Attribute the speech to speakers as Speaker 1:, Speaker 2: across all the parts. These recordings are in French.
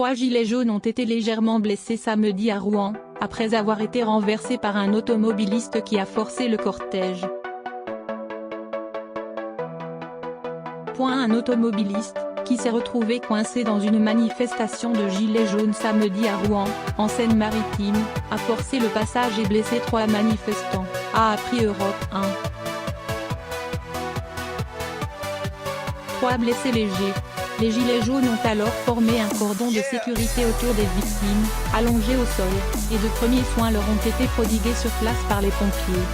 Speaker 1: 3 gilets jaunes ont été légèrement blessés samedi à Rouen, après avoir été renversés par un automobiliste qui a forcé le cortège. Un automobiliste, qui s'est retrouvé coincé dans une manifestation de gilets jaunes samedi à Rouen, en Seine-Maritime, a forcé le passage et blessé 3 manifestants, a appris Europe 1. 3 blessés légers. Les gilets jaunes ont alors formé un cordon de sécurité autour des victimes, allongés au sol, et de premiers soins leur ont été prodigués sur place par les pompiers.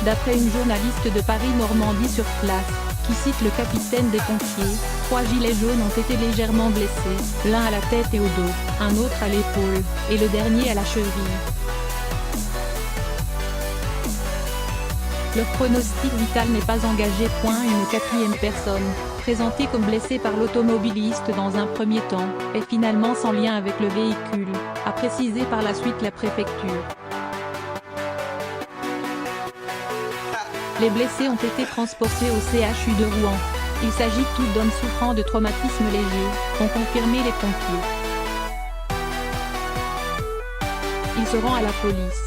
Speaker 1: D'après une journaliste de Paris-Normandie sur place, qui cite le capitaine des pompiers, 3 gilets jaunes ont été légèrement blessés, l'un à la tête et au dos, un autre à l'épaule, et le dernier à la cheville. Leur pronostic vital n'est pas engagé. Une 4e personne, présentée comme blessée par l'automobiliste dans un premier temps, est finalement sans lien avec le véhicule, a précisé par la suite la préfecture. Les blessés ont été transportés au CHU de Rouen. Il s'agit tous d'hommes souffrant de traumatismes légers, ont confirmé les pompiers. Il se rend à la police.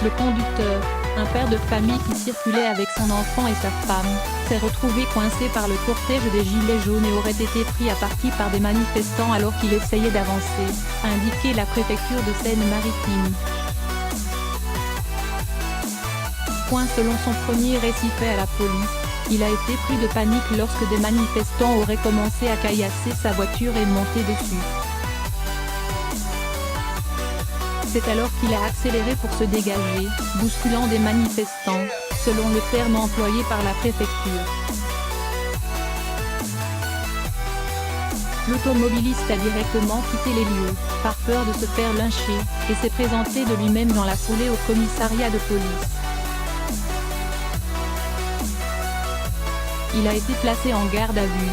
Speaker 1: Le conducteur, un père de famille qui circulait avec son enfant et sa femme, s'est retrouvé coincé par le cortège des gilets jaunes et aurait été pris à partie par des manifestants alors qu'il essayait d'avancer, a indiqué la préfecture de Seine-Maritime. Selon son premier récit fait à la police, il a été pris de panique lorsque des manifestants auraient commencé à caillasser sa voiture et monter dessus. C'est alors qu'il a accéléré pour se dégager, bousculant des manifestants, selon le terme employé par la préfecture. L'automobiliste a directement quitté les lieux, par peur de se faire lyncher, et s'est présenté de lui-même dans la foulée au commissariat de police. Il a été placé en garde à vue.